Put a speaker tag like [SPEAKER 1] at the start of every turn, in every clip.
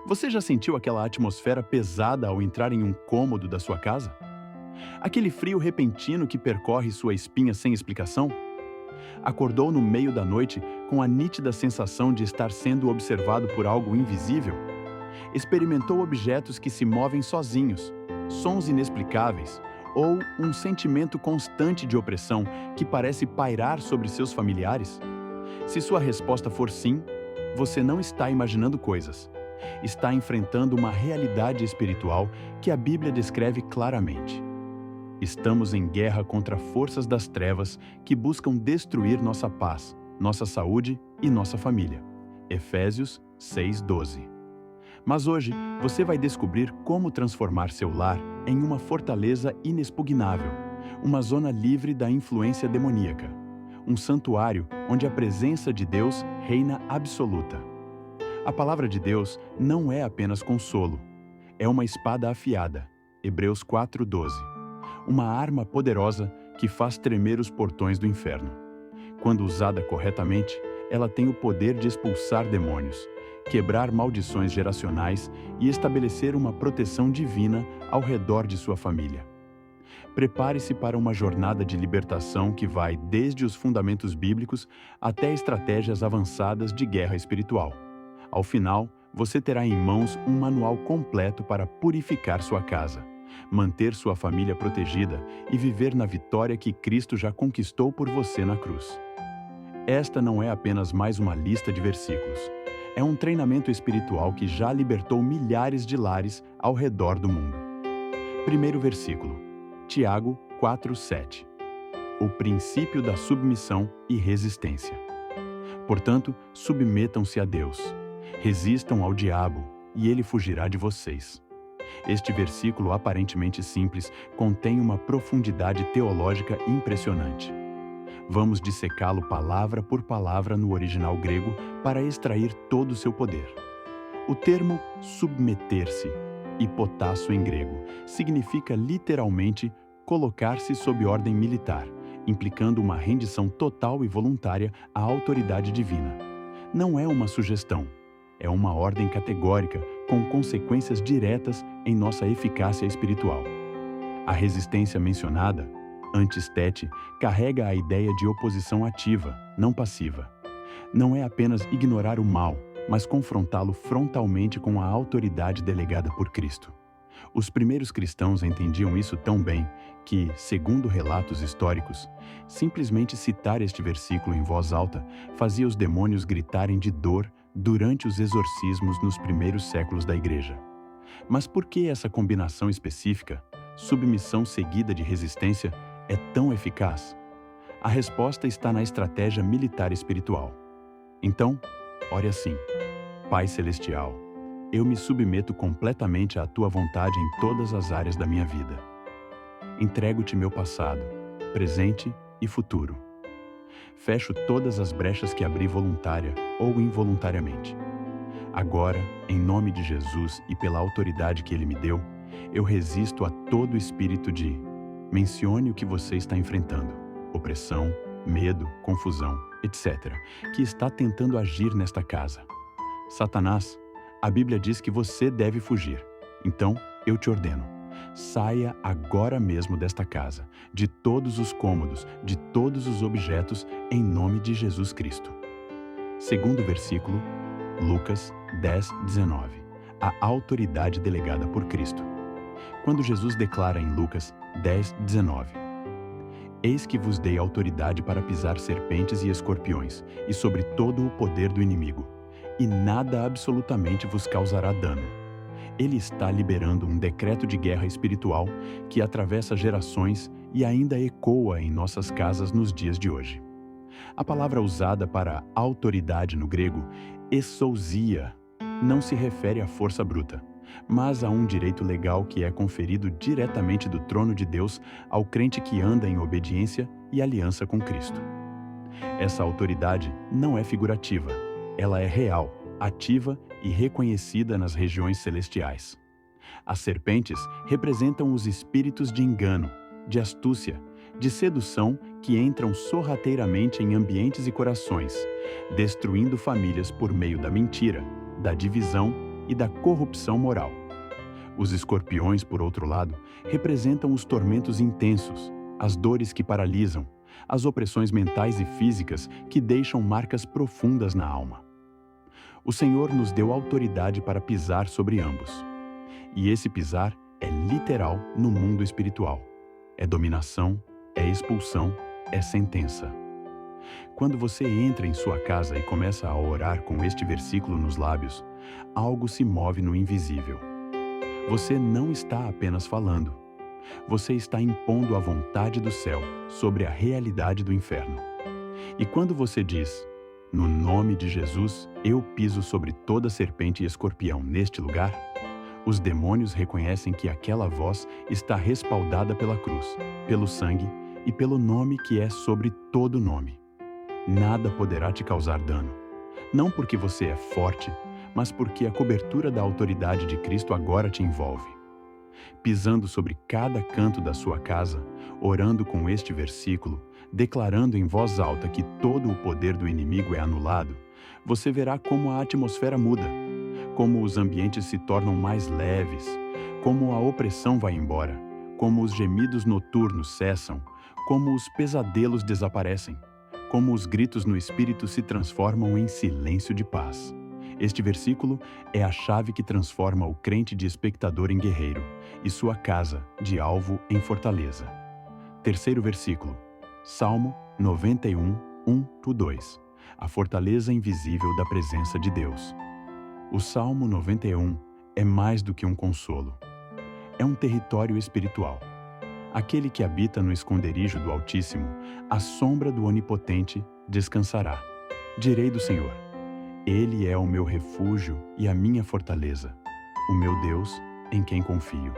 [SPEAKER 1] Você já sentiu aquela atmosfera pesada ao entrar em um cômodo da sua casa? Aquele frio repentino que percorre sua espinha sem explicação? Acordou no meio da noite com a nítida sensação de estar sendo observado por algo invisível? Experimentou objetos que se movem sozinhos, sons inexplicáveis ou um sentimento constante de opressão que parece pairar sobre seus familiares? Se sua resposta for sim, você não está imaginando coisas. Está enfrentando uma realidade espiritual que a Bíblia descreve claramente. Estamos em guerra contra forças das trevas que buscam destruir nossa paz, nossa saúde e nossa família. Efésios 6:12. Mas hoje você vai descobrir como transformar seu lar em uma fortaleza inexpugnável, uma zona livre da influência demoníaca, um santuário onde a presença de Deus reina absoluta. A palavra de Deus não é apenas consolo, é uma espada afiada, Hebreus 4:12, uma arma poderosa que faz tremer os portões do inferno. Quando usada corretamente, ela tem o poder de expulsar demônios, quebrar maldições geracionais e estabelecer uma proteção divina ao redor de sua família. Prepare-se para uma jornada de libertação que vai desde os fundamentos bíblicos até estratégias avançadas de guerra espiritual. Ao final, você terá em mãos um manual completo para purificar sua casa, manter sua família protegida e viver na vitória que Cristo já conquistou por você na cruz. Esta não é apenas mais uma lista de versículos. É um treinamento espiritual que já libertou milhares de lares ao redor do mundo. Primeiro versículo, Tiago 4:7. O princípio da submissão e resistência. Portanto, submetam-se a Deus. Resistam ao diabo, e ele fugirá de vocês. Este versículo aparentemente simples contém uma profundidade teológica impressionante. Vamos dissecá-lo palavra por palavra no original grego para extrair todo o seu poder. O termo submeter-se, hipotasso em grego, significa literalmente colocar-se sob ordem militar, implicando uma rendição total e voluntária à autoridade divina. Não é uma sugestão. É uma ordem categórica, com consequências diretas em nossa eficácia espiritual. A resistência mencionada, antistete, carrega a ideia de oposição ativa, não passiva. Não é apenas ignorar o mal, mas confrontá-lo frontalmente com a autoridade delegada por Cristo. Os primeiros cristãos entendiam isso tão bem que, segundo relatos históricos, simplesmente citar este versículo em voz alta fazia os demônios gritarem de dor durante os exorcismos nos primeiros séculos da Igreja. Mas por que essa combinação específica, submissão seguida de resistência, é tão eficaz? A resposta está na estratégia militar espiritual. Então, ore assim: Pai Celestial, eu me submeto completamente à Tua vontade em todas as áreas da minha vida. Entrego-te meu passado, presente e futuro. Fecho todas as brechas que abri voluntária ou involuntariamente. Agora, em nome de Jesus e pela autoridade que Ele me deu, eu resisto a todo espírito de mencione o que você está enfrentando, opressão, medo, confusão, etc., que está tentando agir nesta casa. Satanás, a Bíblia diz que você deve fugir. Então, eu te ordeno, saia agora mesmo desta casa, de todos os cômodos, de todos os objetos, em nome de Jesus Cristo. Segundo versículo, Lucas 10:19. A autoridade delegada por Cristo. Quando Jesus declara em Lucas 10:19, Eis que vos dei autoridade para pisar serpentes e escorpiões, e sobre todo o poder do inimigo, e nada absolutamente vos causará dano. Ele está liberando um decreto de guerra espiritual que atravessa gerações e ainda ecoa em nossas casas nos dias de hoje. A palavra usada para autoridade no grego, exousia, não se refere à força bruta, mas a um direito legal que é conferido diretamente do trono de Deus ao crente que anda em obediência e aliança com Cristo. Essa autoridade não é figurativa, ela é real, ativa e reconhecida nas regiões celestiais. As serpentes representam os espíritos de engano, de astúcia, de sedução que entram sorrateiramente em ambientes e corações, destruindo famílias por meio da mentira, da divisão e da corrupção moral. Os escorpiões, por outro lado, representam os tormentos intensos, as dores que paralisam, as opressões mentais e físicas que deixam marcas profundas na alma. O Senhor nos deu autoridade para pisar sobre ambos. E esse pisar é literal no mundo espiritual. É dominação, é expulsão, é sentença. Quando você entra em sua casa e começa a orar com este versículo nos lábios, algo se move no invisível. Você não está apenas falando. Você está impondo a vontade do céu sobre a realidade do inferno. E quando você diz, no nome de Jesus, eu piso sobre toda serpente e escorpião neste lugar, os demônios reconhecem que aquela voz está respaldada pela cruz, pelo sangue e pelo nome que é sobre todo nome. Nada poderá te causar dano, não porque você é forte, mas porque a cobertura da autoridade de Cristo agora te envolve. Pisando sobre cada canto da sua casa, orando com este versículo, declarando em voz alta que todo o poder do inimigo é anulado, você verá como a atmosfera muda, como os ambientes se tornam mais leves, como a opressão vai embora, como os gemidos noturnos cessam, como os pesadelos desaparecem, como os gritos no espírito se transformam em silêncio de paz. Este versículo é a chave que transforma o crente de espectador em guerreiro e sua casa de alvo em fortaleza. Terceiro versículo, Salmo 91, 1-2, a fortaleza invisível da presença de Deus. O Salmo 91 é mais do que um consolo. É um território espiritual. Aquele que habita no esconderijo do Altíssimo, à sombra do Onipotente, descansará. Direi do Senhor: Ele é o meu refúgio e a minha fortaleza, o meu Deus em quem confio.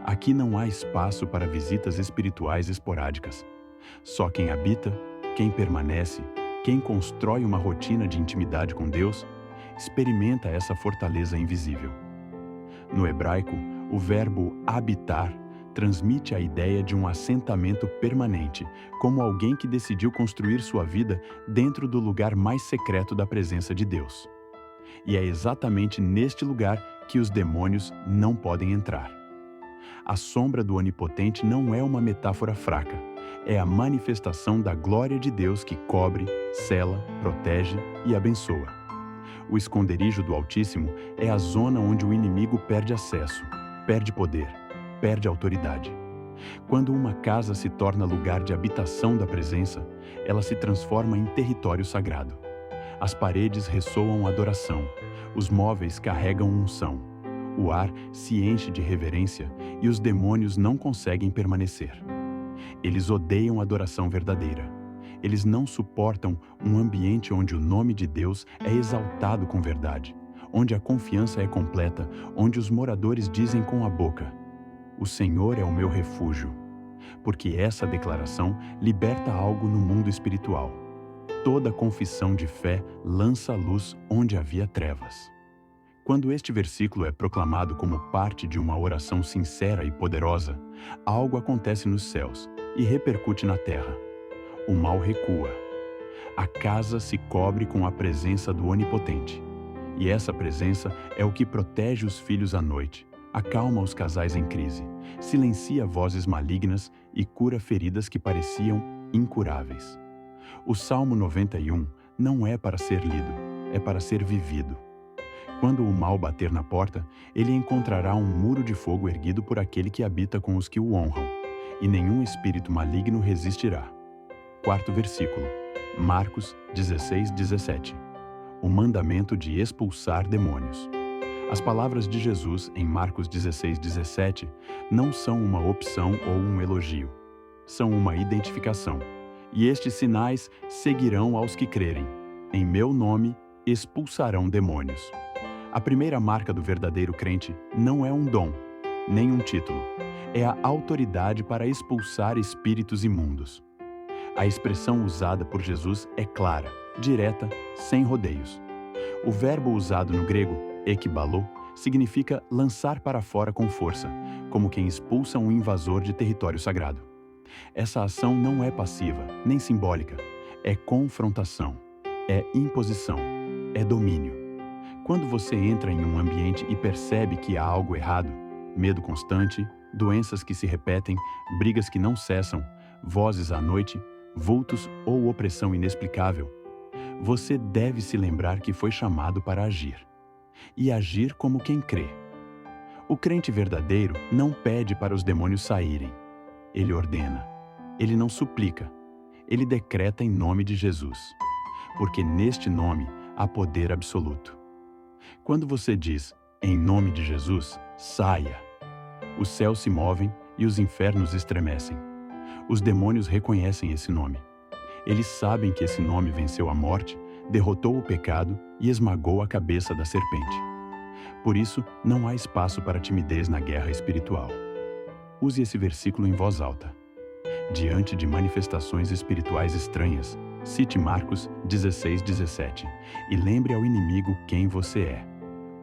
[SPEAKER 1] Aqui não há espaço para visitas espirituais esporádicas. Só quem habita, quem permanece, quem constrói uma rotina de intimidade com Deus, experimenta essa fortaleza invisível. No hebraico, o verbo habitar transmite a ideia de um assentamento permanente, como alguém que decidiu construir sua vida dentro do lugar mais secreto da presença de Deus. E é exatamente neste lugar que os demônios não podem entrar. A sombra do Onipotente não é uma metáfora fraca, é a manifestação da glória de Deus que cobre, sela, protege e abençoa. O esconderijo do Altíssimo é a zona onde o inimigo perde acesso, perde poder, perde autoridade. Quando uma casa se torna lugar de habitação da presença, ela se transforma em território sagrado. As paredes ressoam adoração, os móveis carregam unção, o ar se enche de reverência e os demônios não conseguem permanecer. Eles odeiam a adoração verdadeira. Eles não suportam um ambiente onde o nome de Deus é exaltado com verdade, onde a confiança é completa, onde os moradores dizem com a boca: o Senhor é o meu refúgio, porque essa declaração liberta algo no mundo espiritual. Toda confissão de fé lança luz onde havia trevas. Quando este versículo é proclamado como parte de uma oração sincera e poderosa, algo acontece nos céus e repercute na terra. O mal recua. A casa se cobre com a presença do Onipotente. E essa presença é o que protege os filhos à noite, acalma os casais em crise, silencia vozes malignas e cura feridas que pareciam incuráveis. O Salmo 91 não é para ser lido, é para ser vivido. Quando o mal bater na porta, ele encontrará um muro de fogo erguido por aquele que habita com os que o honram, e nenhum espírito maligno resistirá. Quarto versículo, Marcos 16:17. O mandamento de expulsar demônios. As palavras de Jesus em Marcos 16:17 não são uma opção ou um elogio. São uma identificação. E estes sinais seguirão aos que crerem. Em meu nome expulsarão demônios. A primeira marca do verdadeiro crente não é um dom, nem um título. É a autoridade para expulsar espíritos imundos. A expressão usada por Jesus é clara, direta, sem rodeios. O verbo usado no grego, ekballo, significa lançar para fora com força, como quem expulsa um invasor de território sagrado. Essa ação não é passiva, nem simbólica. É confrontação, é imposição, é domínio. Quando você entra em um ambiente e percebe que há algo errado, medo constante, doenças que se repetem, brigas que não cessam, vozes à noite, vultos ou opressão inexplicável, você deve se lembrar que foi chamado para agir. E agir como quem crê. O crente verdadeiro não pede para os demônios saírem. Ele ordena. Ele não suplica. Ele decreta em nome de Jesus. Porque neste nome há poder absoluto. Quando você diz, em nome de Jesus, saia. Os céus se movem e os infernos estremecem. Os demônios reconhecem esse nome. Eles sabem que esse nome venceu a morte, derrotou o pecado e esmagou a cabeça da serpente. Por isso, não há espaço para timidez na guerra espiritual. Use esse versículo em voz alta. Diante de manifestações espirituais estranhas, cite Marcos 16:17 e lembre ao inimigo quem você é.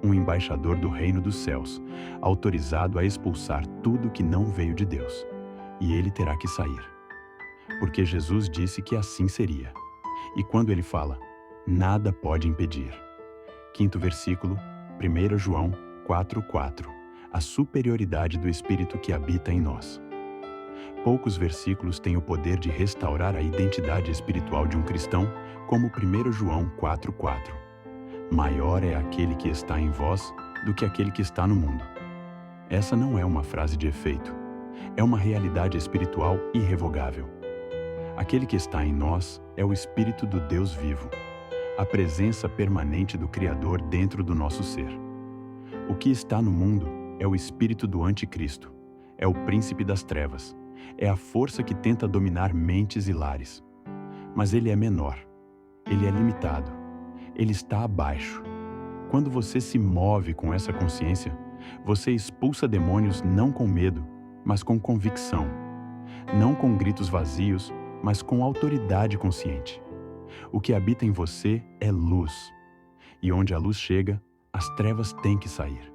[SPEAKER 1] Um embaixador do reino dos céus, autorizado a expulsar tudo que não veio de Deus. E ele terá que sair. Porque Jesus disse que assim seria. E quando ele fala, nada pode impedir. Quinto versículo, 1 João 4:4. A superioridade do Espírito que habita em nós. Poucos versículos têm o poder de restaurar a identidade espiritual de um cristão, como 1 João 4:4. Maior é aquele que está em vós do que aquele que está no mundo. Essa não é uma frase de efeito. É uma realidade espiritual irrevogável. Aquele que está em nós é o Espírito do Deus vivo, a presença permanente do Criador dentro do nosso ser. O que está no mundo é o espírito do anticristo, é o príncipe das trevas, é a força que tenta dominar mentes e lares. Mas ele é menor, ele é limitado, ele está abaixo. Quando você se move com essa consciência, você expulsa demônios não com medo, mas com convicção. Não com gritos vazios, mas com autoridade consciente. O que habita em você é luz. E onde a luz chega, as trevas têm que sair.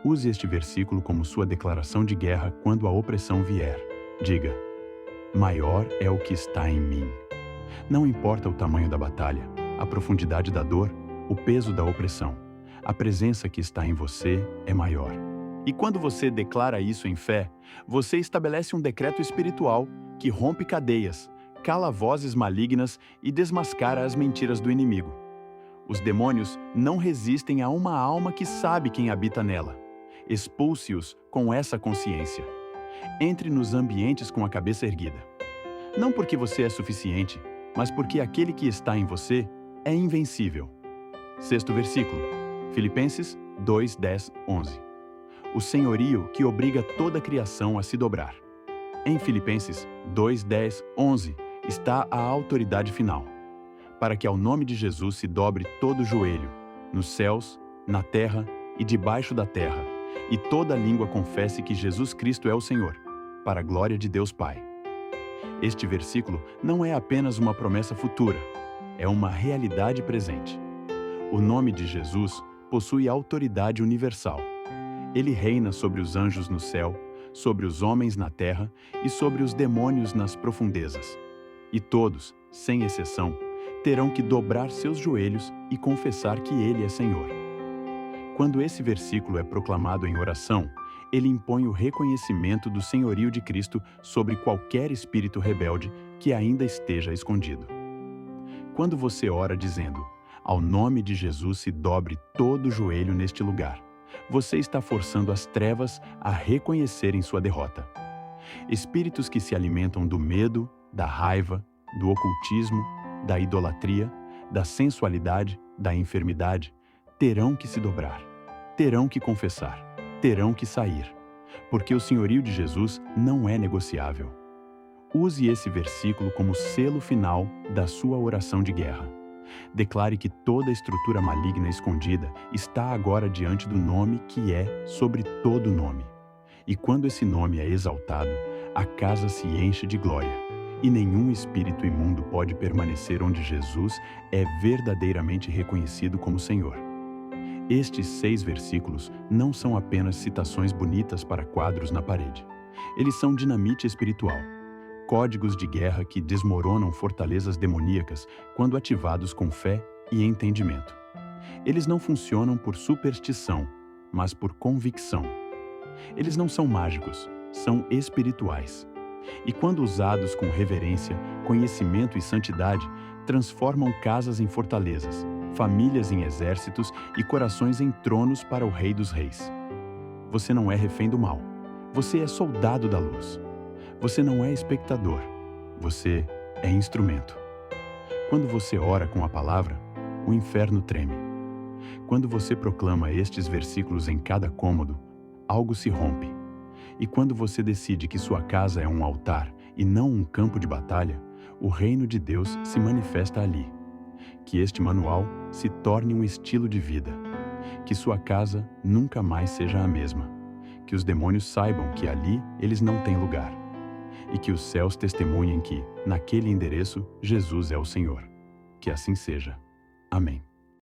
[SPEAKER 1] Use este versículo como sua declaração de guerra quando a opressão vier. Diga, maior é o que está em mim. Não importa o tamanho da batalha, a profundidade da dor, o peso da opressão. A presença que está em você é maior. E quando você declara isso em fé, você estabelece um decreto espiritual que rompe cadeias, cala vozes malignas e desmascara as mentiras do inimigo. Os demônios não resistem a uma alma que sabe quem habita nela. Expulse-os com essa consciência. Entre nos ambientes com a cabeça erguida. Não porque você é suficiente, mas porque aquele que está em você é invencível. Sexto versículo, Filipenses 2:10-11. O senhorio que obriga toda a criação a se dobrar. Em Filipenses 2:10-11 está a autoridade final, para que ao nome de Jesus se dobre todo o joelho, nos céus, na terra e debaixo da terra, e toda língua confesse que Jesus Cristo é o Senhor, para a glória de Deus Pai. Este versículo não é apenas uma promessa futura, é uma realidade presente. O nome de Jesus possui autoridade universal. Ele reina sobre os anjos no céu, sobre os homens na terra e sobre os demônios nas profundezas. E todos, sem exceção, terão que dobrar seus joelhos e confessar que Ele é Senhor. Quando esse versículo é proclamado em oração, ele impõe o reconhecimento do senhorio de Cristo sobre qualquer espírito rebelde que ainda esteja escondido. Quando você ora dizendo, ao nome de Jesus se dobre todo o joelho neste lugar, você está forçando as trevas a reconhecerem sua derrota. Espíritos que se alimentam do medo, da raiva, do ocultismo, da idolatria, da sensualidade, da enfermidade, terão que se dobrar, terão que confessar, terão que sair, porque o senhorio de Jesus não é negociável. Use esse versículo como selo final da sua oração de guerra. Declare que toda estrutura maligna escondida está agora diante do nome que é sobre todo nome. E quando esse nome é exaltado, a casa se enche de glória, e nenhum espírito imundo pode permanecer onde Jesus é verdadeiramente reconhecido como Senhor. Estes 6 versículos não são apenas citações bonitas para quadros na parede. Eles são dinamite espiritual. Códigos de guerra que desmoronam fortalezas demoníacas quando ativados com fé e entendimento. Eles não funcionam por superstição, mas por convicção. Eles não são mágicos, são espirituais. E quando usados com reverência, conhecimento e santidade, transformam casas em fortalezas, famílias em exércitos e corações em tronos para o Rei dos Reis. Você não é refém do mal. Você é soldado da luz. Você não é espectador. Você é instrumento. Quando você ora com a palavra, o inferno treme. Quando você proclama estes versículos em cada cômodo, algo se rompe. E quando você decide que sua casa é um altar e não um campo de batalha, o reino de Deus se manifesta ali. Que este manual se torne um estilo de vida. Que sua casa nunca mais seja a mesma. Que os demônios saibam que ali eles não têm lugar. E que os céus testemunhem que, naquele endereço, Jesus é o Senhor. Que assim seja. Amém.